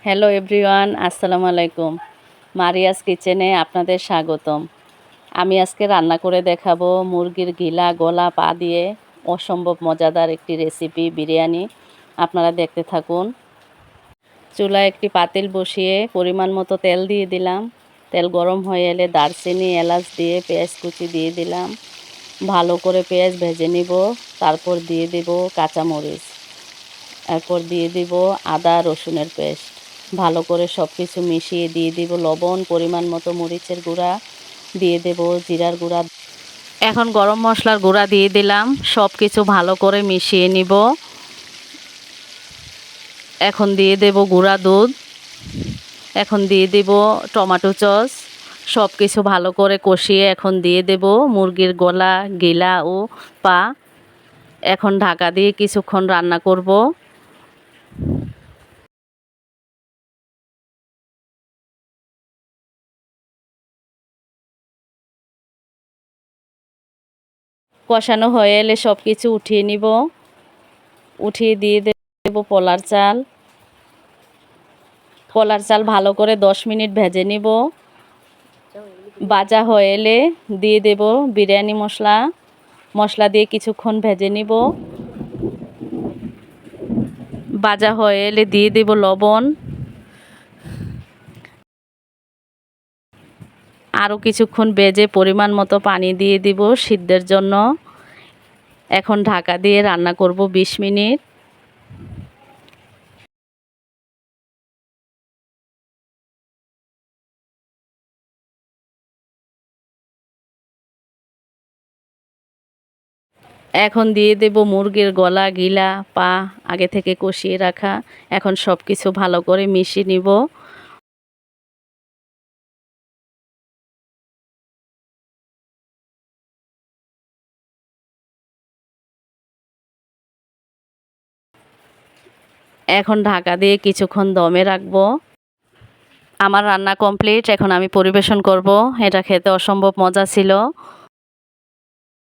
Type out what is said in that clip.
Hello everyone, আসসালামু আলাইকুম। Maria's কিচেনে আপনাদের স্বাগতম। আমি আজকে রান্না করে দেখাবো মুরগির গিলা গলা পা দিয়ে অসম্ভব মজাদার একটি রেসিপি বিরিয়ানি। আপনারা দেখতে থাকুন। চুলায় একটি পাতিল বসিয়ে পরিমাণ মতো তেল দিয়ে দিলাম। তেল গরম হয়ে এলে দারচিনি এলাচ দিয়ে পেঁয়াজ কুচি দিয়ে দিলাম। ভালো করে পেঁয়াজ ভেজে নিব। তারপর দিয়ে দেব কাঁচামরিচ, এরপর দিয়ে দিব আদা রসুনের পেস্ট। ভালো করে সব কিছু মিশিয়ে দিয়ে দিব লবণ, পরিমাণ মতো মরিচের গুঁড়া, দিয়ে দেব জিরার গুঁড়া। এখন গরম মশলার গুঁড়া দিয়ে দিলাম। সব কিছু ভালো করে মিশিয়ে নিব। এখন দিয়ে দেব গুঁড়া দুধ, এখন দিয়ে দেব টমেটো সস। সব কিছু ভালো করে কষিয়ে এখন দিয়ে দেব মুরগির গলা, গিলা ও পা। এখন ঢাকা দিয়ে কিছুক্ষণ রান্না করব। কষানো হয়ে এলে সব কিছু উঠিয়ে নিব। উঠিয়ে দিয়ে দেব পোলার চাল। পোলার চাল ভালো করে 10 মিনিট ভেজে নিব। ভাজা হয়ে এলে দিয়ে দেব বিরিয়ানি মশলা। মশলা দিয়ে কিছুক্ষণ ভেজে নিব। ভাজা হয়ে এলে দিয়ে দেব লবণ। আরও কিছুক্ষণ ভেজে পরিমাণ মতো পানি দিয়ে দিব সিদ্ধের জন্য। এখন ঢাকা দিয়ে রান্না করব 20 মিনিট। এখন দিয়ে দেব মুরগির গলা, গিলা, পা আগে থেকে কষিয়ে রাখা। এখন সব কিছু ভালো করে মিশিয়ে নিব। এখন ঢাকা দিয়ে কিছুক্ষণ দমে রাখবো। আমার রান্না কমপ্লিট। এখন আমি পরিবেশন করব। এটা খেতে অসম্ভব মজা ছিল।